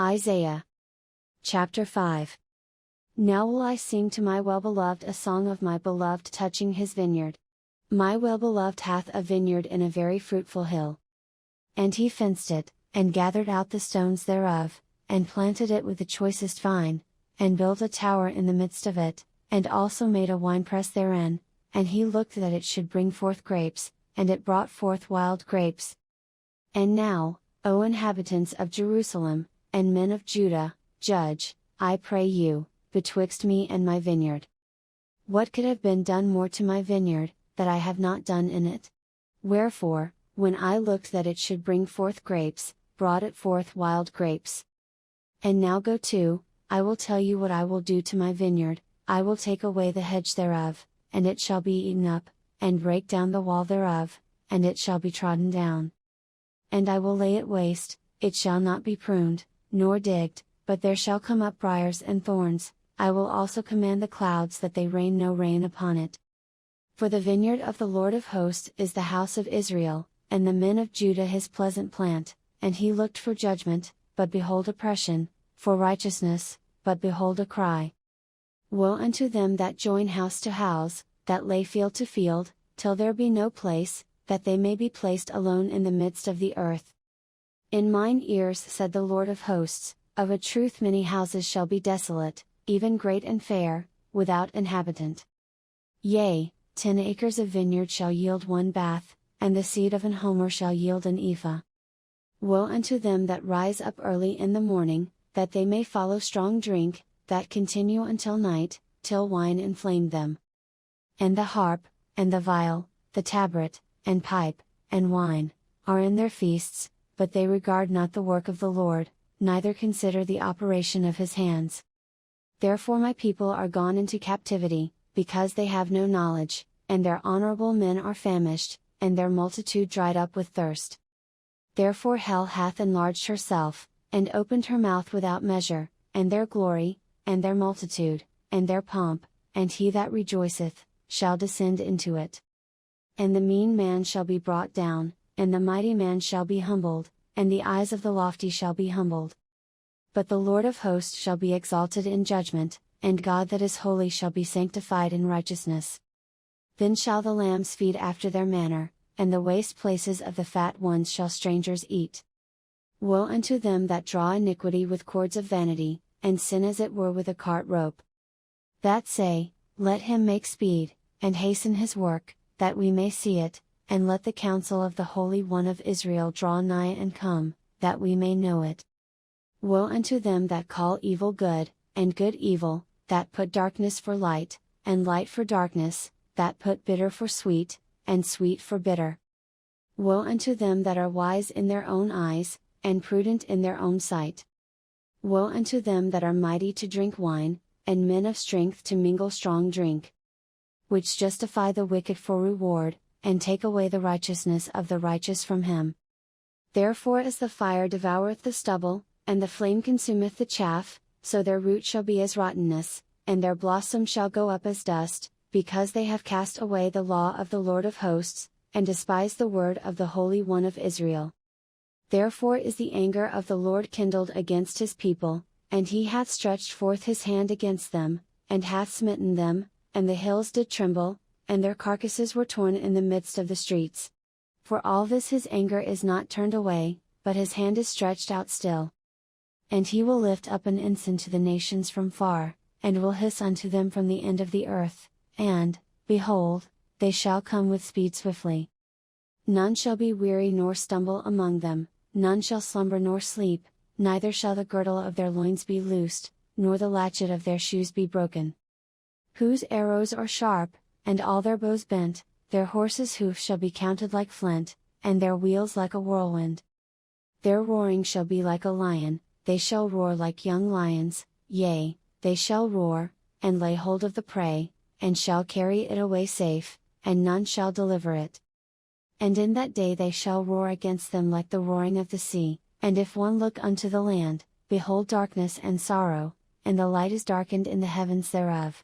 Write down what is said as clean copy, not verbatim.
Isaiah. Chapter 5. Now will I sing to my well-beloved a song of my beloved touching his vineyard. My well-beloved hath a vineyard in a very fruitful hill. And he fenced it, and gathered out the stones thereof, and planted it with the choicest vine, and built a tower in the midst of it, and also made a winepress therein, and he looked that it should bring forth grapes, and it brought forth wild grapes. And now, O inhabitants of Jerusalem, and men of Judah, judge, I pray you, betwixt me and my vineyard. What could have been done more to my vineyard, that I have not done in it? Wherefore, when I looked that it should bring forth grapes, brought it forth wild grapes. And now go to, I will tell you what I will do to my vineyard, I will take away the hedge thereof, and it shall be eaten up, and break down the wall thereof, and it shall be trodden down. And I will lay it waste, it shall not be pruned, nor digged, but there shall come up briars and thorns, I will also command the clouds that they rain no rain upon it. For the vineyard of the Lord of hosts is the house of Israel, and the men of Judah his pleasant plant, and he looked for judgment, but behold oppression, for righteousness, but behold a cry. Woe unto them that join house to house, that lay field to field, till there be no place, that they may be placed alone in the midst of the earth. In mine ears said the Lord of hosts, of a truth many houses shall be desolate, even great and fair, without inhabitant. Yea, 10 acres of vineyard shall yield 1 bath, and the seed of an homer shall yield an ephah. Woe unto them that rise up early in the morning, that they may follow strong drink, that continue until night, till wine inflame them. And the harp, and the viol, the tabret, and pipe, and wine, are in their feasts, but they regard not the work of the Lord, neither consider the operation of his hands. Therefore my people are gone into captivity, because they have no knowledge, and their honorable men are famished, and their multitude dried up with thirst. Therefore hell hath enlarged herself, and opened her mouth without measure, and their glory, and their multitude, and their pomp, and he that rejoiceth, shall descend into it. And the mean man shall be brought down, and the mighty man shall be humbled, and the eyes of the lofty shall be humbled. But the Lord of hosts shall be exalted in judgment, and God that is holy shall be sanctified in righteousness. Then shall the lambs feed after their manner, and the waste places of the fat ones shall strangers eat. Woe unto them that draw iniquity with cords of vanity, and sin as it were with a cart rope. That say, let him make speed, and hasten his work, that we may see it, and let the counsel of the Holy One of Israel draw nigh and come, that we may know it. Woe unto them that call evil good, and good evil, that put darkness for light, and light for darkness, that put bitter for sweet, and sweet for bitter. Woe unto them that are wise in their own eyes, and prudent in their own sight. Woe unto them that are mighty to drink wine, and men of strength to mingle strong drink, which justify the wicked for reward, and take away the righteousness of the righteous from him. Therefore as the fire devoureth the stubble, and the flame consumeth the chaff, so their root shall be as rottenness, and their blossom shall go up as dust, because they have cast away the law of the Lord of hosts, and despised the word of the Holy One of Israel. Therefore is the anger of the Lord kindled against his people, and he hath stretched forth his hand against them, and hath smitten them, and the hills did tremble, and their carcasses were torn in the midst of the streets. For all this his anger is not turned away, but his hand is stretched out still. And he will lift up an ensign to the nations from far, and will hiss unto them from the end of the earth, and, behold, they shall come with speed swiftly. None shall be weary nor stumble among them, none shall slumber nor sleep, neither shall the girdle of their loins be loosed, nor the latchet of their shoes be broken. Whose arrows are sharp, and all their bows bent, their horses' hoofs shall be counted like flint, and their wheels like a whirlwind. Their roaring shall be like a lion, they shall roar like young lions, yea, they shall roar, and lay hold of the prey, and shall carry it away safe, and none shall deliver it. And in that day they shall roar against them like the roaring of the sea, and if one look unto the land, behold darkness and sorrow, and the light is darkened in the heavens thereof.